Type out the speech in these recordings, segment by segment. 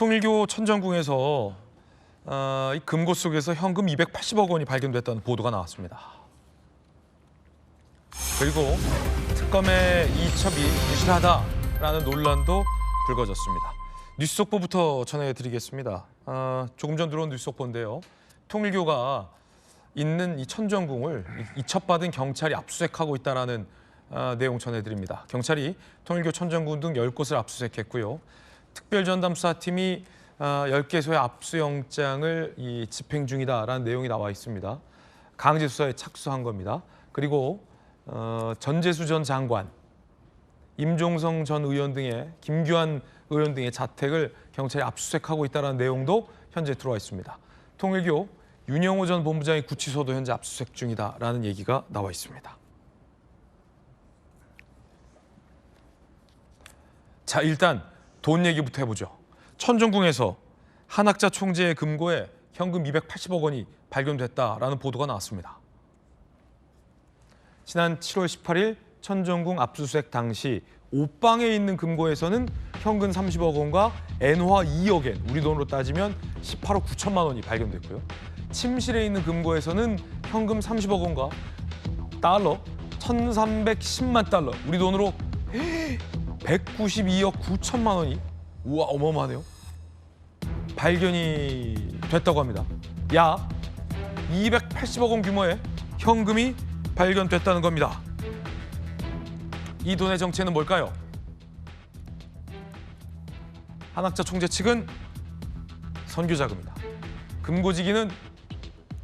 통일교 천정궁에서 이 금고 속에서 현금 280억 원이 발견됐다는 보도가 나왔습니다. 그리고 특검의 이첩이 무실하다라는 논란도 불거졌습니다. 뉴스 속보부터 전해드리겠습니다. 조금 전 들어온 뉴스 속보인데요. 통일교가 있는 이 천정궁을 이첩받은 경찰이 압수수색하고 있다는 내용 전해드립니다. 경찰이 통일교 천정궁 등 10곳을 압수수색했고요. 특별전담수사팀이 10개소의 압수영장을 집행 중이다라는 내용이 나와 있습니다. 강제 수사에 착수한 겁니다. 그리고 전재수 전 장관, 임종성 전 의원 등의 김규환 의원 등의 자택을 경찰이 압수수색하고 있다는 내용도 현재 들어와 있습니다. 통일교 윤영호 전 본부장의 구치소도 현재 압수수색 중이다라는 얘기가 나와 있습니다. 자, 일단 돈 얘기부터 해보죠. 천정궁에서 한학자 총재의 금고에 현금 280억 원이 발견됐다라는 보도가 나왔습니다. 지난 7월 18일 천정궁 압수수색 당시 옷방에 있는 금고에서는 현금 30억 원과 엔화 2억 엔, 우리 돈으로 따지면 18억 9천만 원이 발견됐고요. 침실에 있는 금고에서는 현금 30억 원과 달러 1,310만 달러, 우리 돈으로 192억 9천만 원이, 우와, 어마어마하네요. 발견이 됐다고 합니다. 약 280억 원 규모의 현금이 발견됐다는 겁니다. 이 돈의 정체는 뭘까요? 한학자 총재 측은 선교자금이다.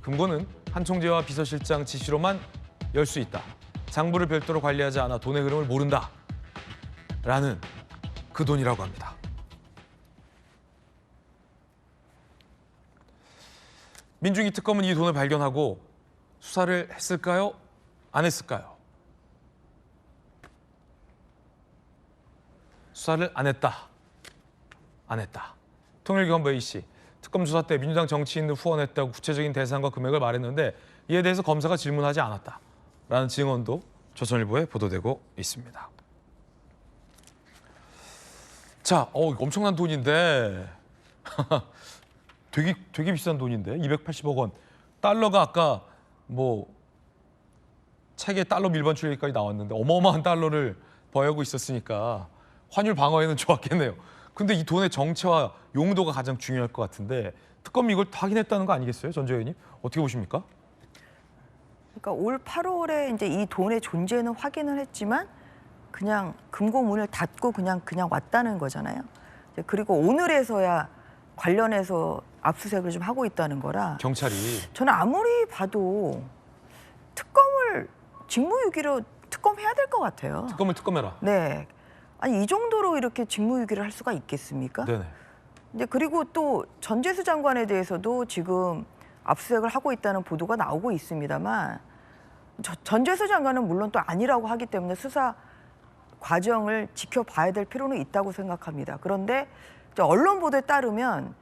금고는 한 총재와 비서실장 지시로만 열 수 있다. 장부를 별도로 관리하지 않아 돈의 흐름을 모른다. 라는 그 돈이라고 합니다. 민중이 특검은 이 돈을 발견하고 수사를 했을까요? 안 했을까요? 수사를 안 했다. 안 했다. 통일교원부 A씨, 특검 수사 때 민주당 정치인을 후원했다고 구체적인 대상과 금액을 말했는데 이에 대해서 검사가 질문하지 않았다. 라는 증언도 조선일보에 보도되고 있습니다. 자, 엄청난 돈인데 되게 비싼 돈인데 280억 원. 달러가 아까 책에 달러 밀반 출력까지 나왔는데 어마어마한 달러를 보유하고 있었으니까 환율 방어에는 좋았겠네요. 근데 이 돈의 정체와 용도가 가장 중요할 것 같은데 특검이 이걸 확인했다는 거 아니겠어요, 전 의원님? 어떻게 보십니까? 그러니까 올 8월에 이제 이 돈의 존재는 확인을 했지만 그냥 금고 문을 닫고 그냥 왔다는 거잖아요. 그리고 오늘에서야 관련해서 압수수색을 좀 하고 있다는 거라. 경찰이. 저는 아무리 봐도 특검을 직무유기로 특검해야 될 것 같아요. 특검해라. 네. 아니 이 정도로 이렇게 직무유기를 할 수가 있겠습니까? 네네. 근데 그리고 또 전재수 장관에 대해서도 지금 압수수색을 하고 있다는 보도가 나오고 있습니다만 전재수 장관은 물론 또 아니라고 하기 때문에 수사 과정을 지켜봐야 될 필요는 있다고 생각합니다. 그런데 언론 보도에 따르면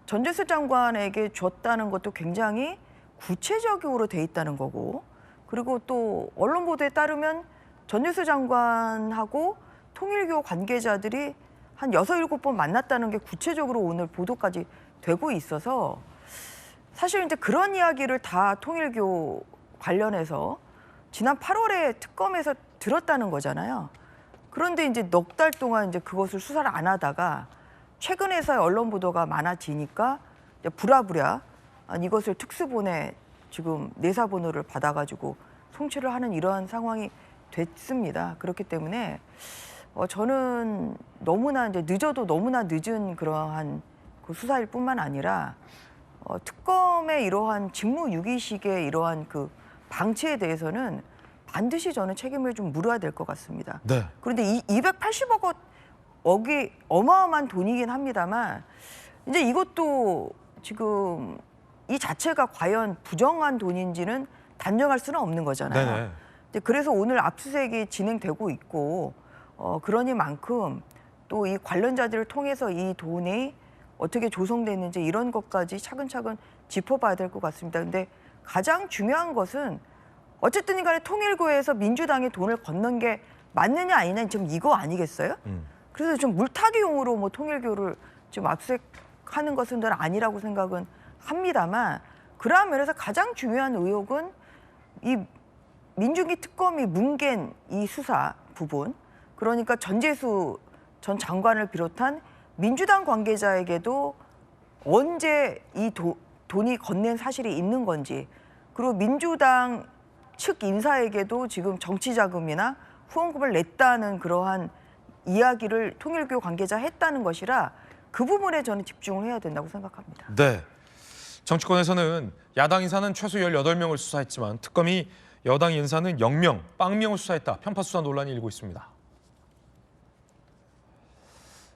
전재수 장관에게 줬다는 것도 굉장히 구체적으로 돼 있다는 거고, 그리고 또 언론 보도에 따르면 전재수 장관하고 통일교 관계자들이 한 6, 7번 만났다는 게 구체적으로 오늘 보도까지 되고 있어서 사실 이제 그런 이야기를 다 통일교 관련해서 지난 8월에 특검에서 들었다는 거잖아요. 그런데 이제 넉 달 동안 이제 그것을 수사를 안 하다가 최근에서야 언론 보도가 많아지니까 이제 부랴부랴 이것을 특수본에 지금 내사번호를 받아가지고 송치를 하는 이러한 상황이 됐습니다. 그렇기 때문에 저는 너무나 이제 늦어도 너무나 늦은 그러한 그 수사일 뿐만 아니라 특검의 이러한 직무유기식의 이러한 그 방치에 대해서는 반드시 저는 책임을 좀 물어야 될 것 같습니다. 네. 그런데 이 280억 억이 어마어마한 돈이긴 합니다만 이제 이것도 지금 이 자체가 과연 부정한 돈인지는 단정할 수는 없는 거잖아요. 네네. 이제 그래서 오늘 압수수색이 진행되고 있고 그러니만큼 또 이 관련자들을 통해서 이 돈이 어떻게 조성됐는지 이런 것까지 차근차근 짚어봐야 될 것 같습니다. 근데 가장 중요한 것은 어쨌든 간에 통일교에서 민주당에 돈을 건넌 게 맞느냐 아니냐 지금 이거 아니겠어요? 그래서 좀 물타기용으로 통일교를 지금 압수수색 하는 것은 저는 아니라고 생각은 합니다만 그러한 면에서 가장 중요한 의혹은 이 민중기 특검이 뭉갠 이 수사 부분, 그러니까 전재수 전 장관을 비롯한 민주당 관계자에게도 언제 이 돈이 건넨 사실이 있는 건지, 그리고 민주당 측 인사에게도 지금 정치 자금이나 후원금을 냈다는 그러한 이야기를 통일교 관계자 했다는 것이라 그 부분에 저는 집중을 해야 된다고 생각합니다. 네. 정치권에서는 야당 인사는 최소 18명을 수사했지만 특검이 여당 인사는 0명, 빵명을 수사했다. 편파 수사 논란이 일고 있습니다.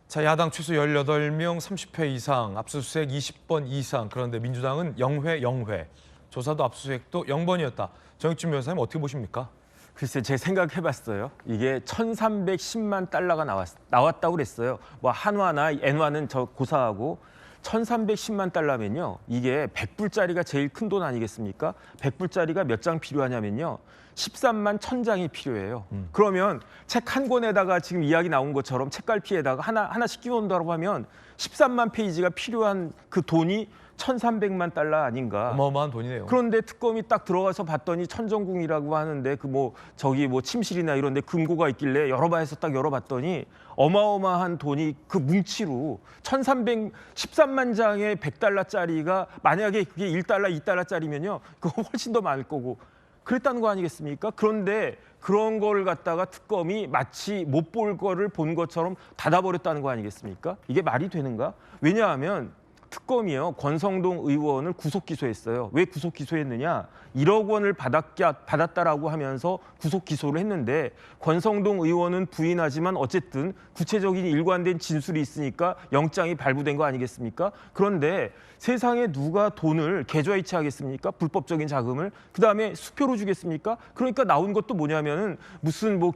자, 야당 최소 18명 30회 이상, 압수수색 20번 이상. 그런데 민주당은 0회 0회. 조사도 압수수색도 0번이었다. 정익준 변호사님 어떻게 보십니까? 글쎄, 제 생각해봤어요. 이게 1,310만 달러가 나왔다고 그랬어요. 뭐 한화나 엔화는 저 고사하고 1,310만 달러면요. 이게 100불짜리가 제일 큰 돈 아니겠습니까? 100불짜리가 몇 장 필요하냐면요. 13만 1,000장이 필요해요. 그러면 책 한 권에다가 지금 이야기 나온 것처럼 책갈피에다가 하나씩 끼워놓는다고 하면 13만 페이지가 필요한 그 돈이 1,300만 달러 아닌가. 어마어마한 돈이네요. 그런데 특검이 딱 들어가서 봤더니 천정궁이라고 하는데 그 뭐 저기 뭐 침실이나 이런 데 금고가 있길래 열어봐서 딱 열어봤더니 어마어마한 돈이 그 뭉치로 1,313만 장의 100달러짜리가 만약에 그게 1달러, 2달러짜리면요. 그거 훨씬 더 많을 거고 그랬다는 거 아니겠습니까? 그런데 그런 걸 갖다가 특검이 마치 못 볼 거를 본 것처럼 닫아버렸다는 거 아니겠습니까? 이게 말이 되는가? 왜냐하면 특검이요. 권성동 의원을 구속 기소했어요. 왜 구속 기소했느냐? 1억 원을 받았다라고 하면서 구속 기소를 했는데 권성동 의원은 부인하지만 어쨌든 구체적인 일관된 진술이 있으니까 영장이 발부된 거 아니겠습니까? 그런데 세상에 누가 돈을 계좌이체하겠습니까? 불법적인 자금을. 그다음에 수표로 주겠습니까? 그러니까 나온 것도 뭐냐면은 무슨 뭐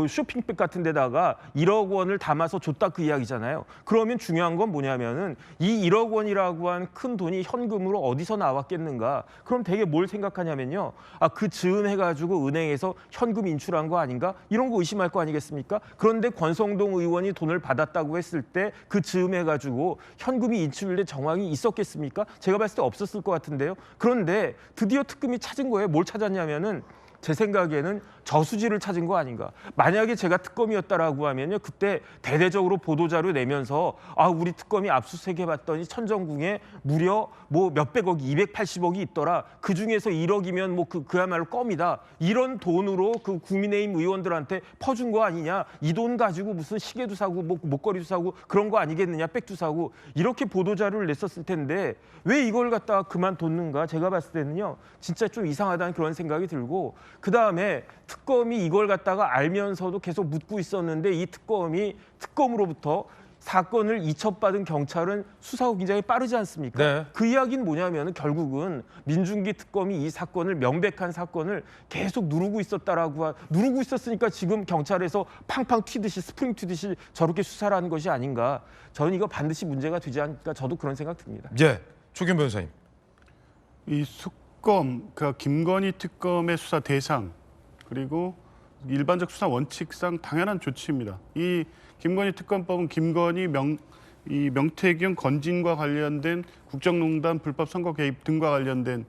쇼핑백 같은 데다가 1억 원을 담아서 줬다 그 이야기잖아요. 그러면 중요한 건 뭐냐면은 이 1억 원이라고 한 큰 돈이 현금으로 어디서 나왔겠는가? 그럼 되게 뭘 생각하냐면요. 아, 그 즈음 해가지고 은행에서 현금 인출한 거 아닌가? 이런 거 의심할 거 아니겠습니까? 그런데 권성동 의원이 돈을 받았다고 했을 때 그 즈음 해가지고 현금이 인출된 정황이 있었겠습니까? 제가 봤을 때 없었을 것 같은데요. 그런데 드디어 특검이 찾은 거예요. 뭘 찾았냐면은 제 생각에는 저수지를 찾은 거 아닌가. 만약에 제가 특검이었다라고 하면요. 그때 대대적으로 보도자료 내면서 아, 우리 특검이 압수수색해봤더니 천정궁에 무려 뭐 몇백억이 280억이 있더라. 그중에서 1억이면 뭐 그야말로 껌이다. 이런 돈으로 그 국민의힘 의원들한테 퍼준 거 아니냐. 이 돈 가지고 무슨 시계도 사고 뭐 목걸이도 사고 그런 거 아니겠느냐. 백도 사고. 이렇게 보도자료를 냈었을 텐데 왜 이걸 갖다가 그만뒀는가. 제가 봤을 때는요. 진짜 좀 이상하다는 그런 생각이 들고 그다음에 특검이 이걸 갖다가 알면서도 계속 묻고 있었는데 이 특검으로부터 사건을 이첩받은 경찰은 수사가 굉장히 빠르지 않습니까? 네. 그 이야기는 뭐냐면 결국은 민중기 특검이 이 사건을 명백한 사건을 계속 누르고 있었으니까 지금 경찰에서 팡팡 튀듯이 스프링 튀듯이 저렇게 수사를 하는 것이 아닌가. 저는 이거 반드시 문제가 되지 않을까. 저도 그런 생각 듭니다. 예, 조규 변호사님. 이 특검, 그러니까 김건희 특검의 수사 대상 그리고 일반적 수사 원칙상 당연한 조치입니다. 이 김건희 특검법은 김건희, 명태균, 건진과 관련된 국정농단 불법 선거 개입 등과 관련된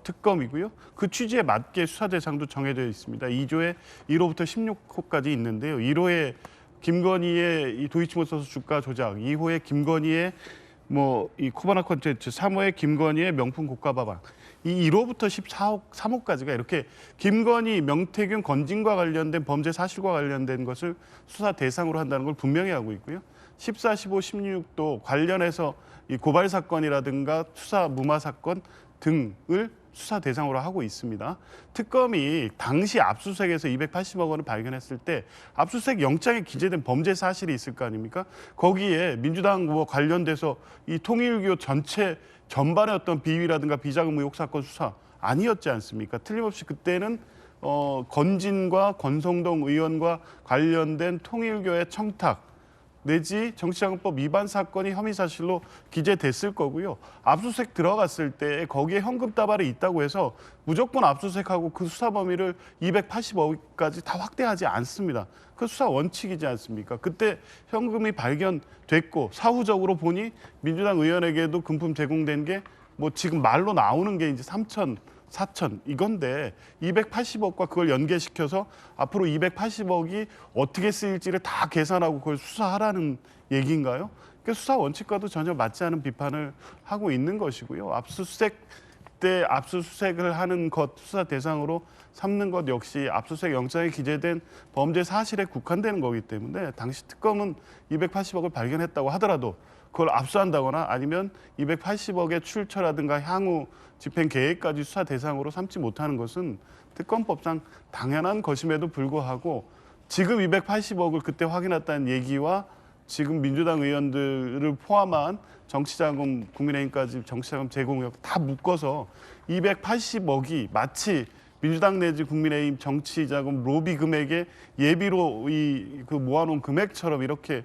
특검이고요. 그 취지에 맞게 수사 대상도 정해져 있습니다. 2조에 1호부터 16호까지 있는데요. 1호에 김건희의 이 도이치모터스 주가 조작, 2호에 김건희의 이 코바나 콘텐츠, 3호에 김건희의 명품 고가 바방, 이 1호부터 13호까지가 이렇게 김건희, 명태균, 건진과 관련된 범죄 사실과 관련된 것을 수사 대상으로 한다는 걸 분명히 하고 있고요. 14, 15, 16도 관련해서 이 고발 사건이라든가 수사 무마 사건 등을 수사 대상으로 하고 있습니다. 특검이 당시 압수수색에서 280억 원을 발견했을 때 압수수색 영장에 기재된 범죄 사실이 있을 거 아닙니까? 거기에 민주당 관련돼서 이 통일교 전체 전반의 어떤 비위라든가 비자금 의혹 사건 수사 아니었지 않습니까? 틀림없이 그때는 건진과 권성동 의원과 관련된 통일교의 청탁 내지 정치자금법 위반 사건이 혐의 사실로 기재됐을 거고요. 압수수색 들어갔을 때 거기에 현금 다발이 있다고 해서 무조건 압수수색하고 그 수사 범위를 280억까지 다 확대하지 않습니다. 그 수사 원칙이지 않습니까? 그때 현금이 발견됐고 사후적으로 보니 민주당 의원에게도 금품 제공된 게 뭐 지금 말로 나오는 게 이제 3천, 4천 이건데 280억과 그걸 연계시켜서 앞으로 280억이 어떻게 쓰일지를 다 계산하고 그걸 수사하라는 얘기인가요? 그 수사 원칙과도 전혀 맞지 않은 비판을 하고 있는 것이고요. 압수수색 때 압수수색을 하는 것, 수사 대상으로 삼는 것 역시 압수수색 영장에 기재된 범죄 사실에 국한되는 거기 때문에 당시 특검은 280억을 발견했다고 하더라도 그걸 압수한다거나 아니면 280억의 출처라든가 향후 집행 계획까지 수사 대상으로 삼지 못하는 것은 특검법상 당연한 것임에도 불구하고 지금 280억을 그때 확인했다는 얘기와 지금 민주당 의원들을 포함한 정치자금, 국민의힘까지 정치자금 제공 의혹 다 묶어서 280억이 마치 민주당 내지 국민의힘 정치자금 로비 금액의 예비로 그 모아놓은 금액처럼 이렇게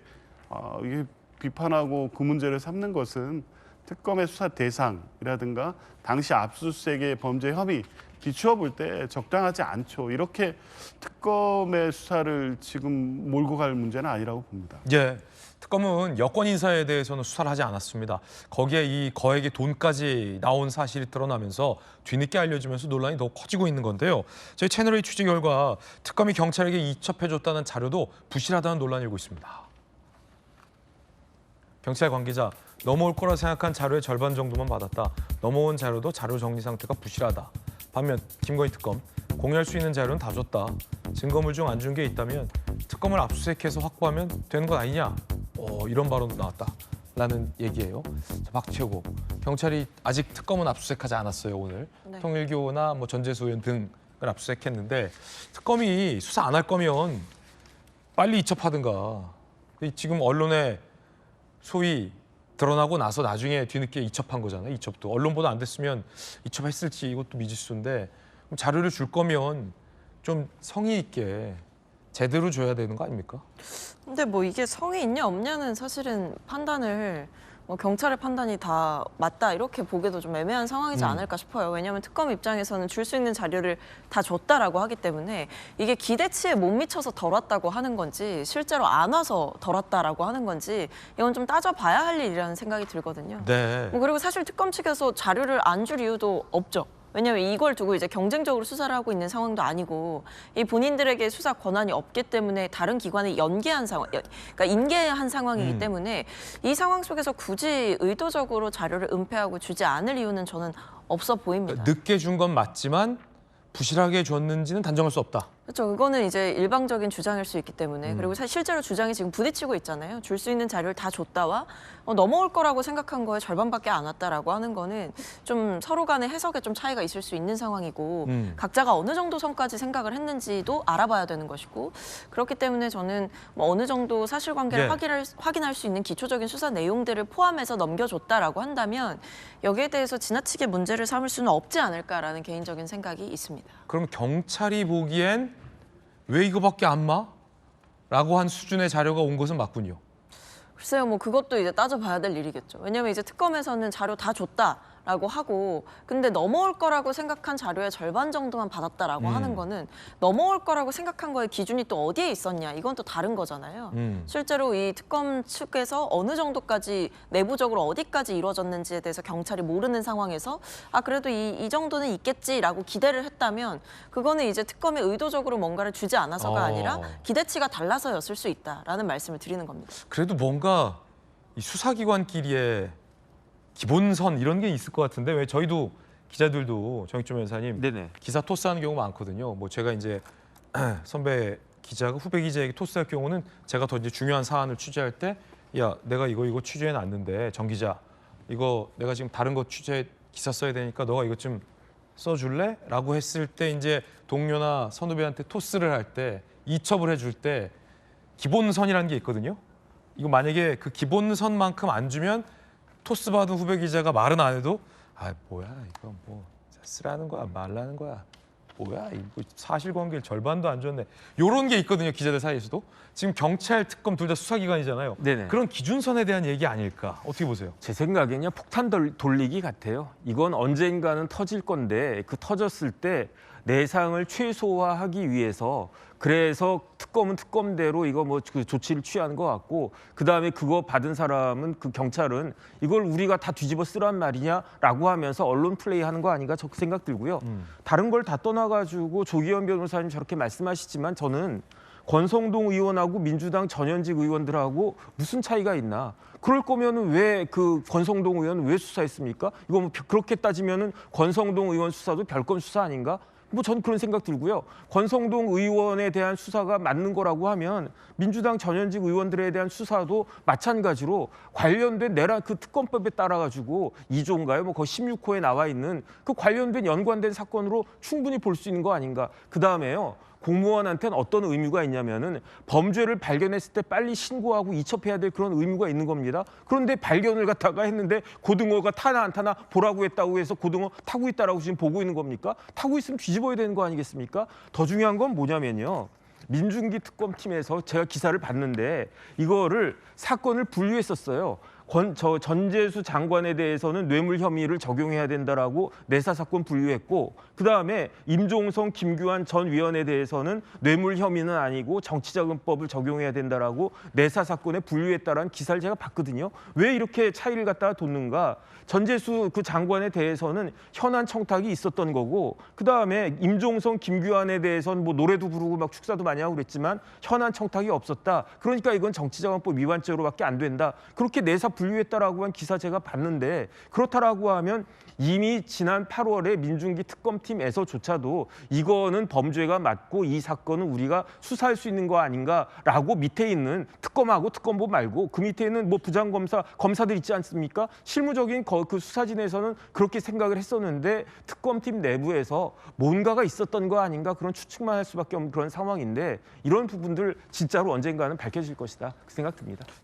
이게 비판하고 그 문제를 삼는 것은 특검의 수사 대상이라든가 당시 압수수색의 범죄 혐의 비추어 볼 때 적당하지 않죠. 이렇게 특검의 수사를 지금 몰고 갈 문제는 아니라고 봅니다. 예, 특검은 여권 인사에 대해서는 수사를 하지 않았습니다. 거기에 이 거액의 돈까지 나온 사실이 드러나면서 뒤늦게 알려지면서 논란이 더 커지고 있는 건데요. 저희 채널의 취재 결과 특검이 경찰에게 이첩해줬다는 자료도 부실하다는 논란이 일고 있습니다. 경찰 관계자, 넘어올 거라 생각한 자료의 절반 정도만 받았다. 넘어온 자료도 자료 정리 상태가 부실하다. 반면 김건희 특검, 공유할 수 있는 자료는 다 줬다. 증거물 중 안 준 게 있다면 특검을 압수수색해서 확보하면 되는 것 아니냐. 이런 발언도 나왔다라는 얘기예요. 자, 박최고, 경찰이 아직 특검은 압수수색하지 않았어요. 오늘 네. 통일교나 뭐 전재수 의원 등을 압수수색했는데 특검이 수사 안 할 거면 빨리 이첩하든가. 지금 언론에 소위 드러나고 나서 나중에 뒤늦게 이첩한 거잖아요. 이첩도 언론 보도 안 됐으면 이첩했을지 이것도 미지수인데 그럼 자료를 줄 거면 좀 성의 있게 제대로 줘야 되는 거 아닙니까? 근데 뭐 이게 성이 있냐 없냐는 사실은 판단을 뭐 경찰의 판단이 다 맞다 이렇게 보기도 좀 애매한 상황이지 않을까 싶어요. 왜냐하면 특검 입장에서는 줄 수 있는 자료를 다 줬다라고 하기 때문에 이게 기대치에 못 미쳐서 덜 왔다고 하는 건지 실제로 안 와서 덜 왔다라고 하는 건지 이건 좀 따져봐야 할 일이라는 생각이 들거든요. 네. 뭐 그리고 사실 특검 측에서 자료를 안 줄 이유도 없죠. 왜냐하면 이걸 두고 이제 경쟁적으로 수사를 하고 있는 상황도 아니고 이 본인들에게 수사 권한이 없기 때문에 다른 기관에 연계한 상황, 그러니까 인계한 상황이기 때문에 이 상황 속에서 굳이 의도적으로 자료를 은폐하고 주지 않을 이유는 저는 없어 보입니다. 늦게 준 건 맞지만 부실하게 줬는지는 단정할 수 없다. 그렇죠. 그거는 이제 일방적인 주장일 수 있기 때문에 그리고 사실 실제로 주장이 지금 부딪히고 있잖아요. 줄 수 있는 자료를 다 줬다와 넘어올 거라고 생각한 거에 절반밖에 안 왔다라고 하는 거는 좀 서로 간의 해석에 좀 차이가 있을 수 있는 상황이고 각자가 어느 정도 선까지 생각을 했는지도 알아봐야 되는 것이고 그렇기 때문에 저는 뭐 어느 정도 사실관계를 예. 확인할 수 있는 기초적인 수사 내용들을 포함해서 넘겨줬다라고 한다면 여기에 대해서 지나치게 문제를 삼을 수는 없지 않을까라는 개인적인 생각이 있습니다. 그럼 경찰이 보기엔 왜 이거밖에 안 마? 라고 한 수준의 자료가 온 것은 맞군요. 글쎄요, 뭐 그것도 이제 따져봐야 될 일이겠죠. 왜냐하면 이제 특검에서는 자료 다 줬다라고 하고, 근데 넘어올 거라고 생각한 자료의 절반 정도만 받았다라고 하는 거는 넘어올 거라고 생각한 거의 기준이 또 어디에 있었냐, 이건 또 다른 거잖아요. 실제로 이 특검 측에서 어느 정도까지 내부적으로 어디까지 이루어졌는지에 대해서 경찰이 모르는 상황에서 아 그래도 이 정도는 있겠지라고 기대를 했다면 그거는 이제 특검이 의도적으로 뭔가를 주지 않아서가 아니라 기대치가 달라서였을 수 있다라는 말씀을 드리는 겁니다. 그래도 뭔가 이 수사기관끼리의 기본선 이런 게 있을 것 같은데 왜 저희도 기자들도 정익준 변호사님 네네. 기사 토스하는 경우가 많거든요. 뭐 제가 이제 선배 기자가 후배 기자에게 토스할 경우는 제가 더 이제 중요한 사안을 취재할 때 야 내가 이거 취재해 놨는데 정 기자 이거 내가 지금 다른 거 기사 써야 되니까 너가 이것 좀 써줄래? 라고 했을 때 이제 동료나 선후배한테 토스를 할 때 이첩을 해줄 때 기본선이라는 게 있거든요. 이거 만약에 그 기본선만큼 안 주면 토스 받은 후배 기자가 말은 안 해도 아 뭐야 이거 뭐 쓰라는 거야 말라는 거야 뭐야 이거 사실관계를 절반도 안 줬네. 요런 게 있거든요, 기자들 사이에서도. 지금 경찰, 특검 둘 다 수사기관이잖아요. 네네. 그런 기준선에 대한 얘기 아닐까? 어떻게 보세요? 제 생각엔요, 폭탄 돌리기 같아요. 이건 언젠가는 터질 건데 그 터졌을 때 내상을 최소화하기 위해서 그래서 특검은 특검대로 이거 뭐 그 조치를 취하는 것 같고, 그 다음에 그거 받은 사람은 그 경찰은 이걸 우리가 다 뒤집어 쓰란 말이냐라고 하면서 언론 플레이하는 거 아닌가 저 그 생각 들고요. 다른 걸 다 떠나가지고 조기현 변호사님 저렇게 말씀하시지만 저는 권성동 의원하고 민주당 전현직 의원들하고 무슨 차이가 있나? 그럴 거면은 왜 그 권성동 의원 왜 수사했습니까? 이거 뭐 그렇게 따지면은 권성동 의원 수사도 별건 수사 아닌가? 뭐 전 그런 생각 들고요. 권성동 의원에 대한 수사가 맞는 거라고 하면 민주당 전현직 의원들에 대한 수사도 마찬가지로 관련된 내란 그 특검법에 따라 가지고 2조인가요? 뭐 거의 16호에 나와 있는 그 관련된 연관된 사건으로 충분히 볼 수 있는 거 아닌가? 그 다음에요. 공무원한테는 어떤 의무가 있냐면은 범죄를 발견했을 때 빨리 신고하고 이첩해야 될 그런 의무가 있는 겁니다. 그런데 발견을 갖다가 했는데 고등어가 타나 안 타나 보라고 했다고 해서 고등어 타고 있다라고 지금 보고 있는 겁니까? 타고 있으면 뒤집어야 되는 거 아니겠습니까? 더 중요한 건 뭐냐면요. 민중기 특검팀에서 제가 기사를 봤는데 이거를 사건을 분류했었어요. 전재수 장관에 대해서는 뇌물 혐의를 적용해야 된다라고 내사 사건 분류했고, 그 다음에 임종성, 김규환 전 위원에 대해서는 뇌물 혐의는 아니고 정치자금법을 적용해야 된다라고 내사 사건에 분류했다라는 기사를 제가 봤거든요. 왜 이렇게 차이를 갖다가 뒀는가? 전재수 그 장관에 대해서는 현안 청탁이 있었던 거고, 그 다음에 임종성, 김규환에 대해서는 뭐 노래도 부르고 막 축사도 많이 하고 그랬지만 현안 청탁이 없었다. 그러니까 이건 정치자금법 위반죄로밖에 안 된다. 그렇게 내사 분류했다라고 한 기사 제가 봤는데, 그렇다라고 하면 이미 지난 8월에 민중기 특검팀에서조차도 이거는 범죄가 맞고 이 사건은 우리가 수사할 수 있는 거 아닌가라고 밑에 있는 특검하고 특검보 말고 그 밑에 있는 뭐 부장검사, 검사들 있지 않습니까? 실무적인 그 수사진에서는 그렇게 생각을 했었는데 특검팀 내부에서 뭔가가 있었던 거 아닌가 그런 추측만 할 수밖에 없는 그런 상황인데, 이런 부분들 진짜로 언젠가는 밝혀질 것이다 그 생각 듭니다.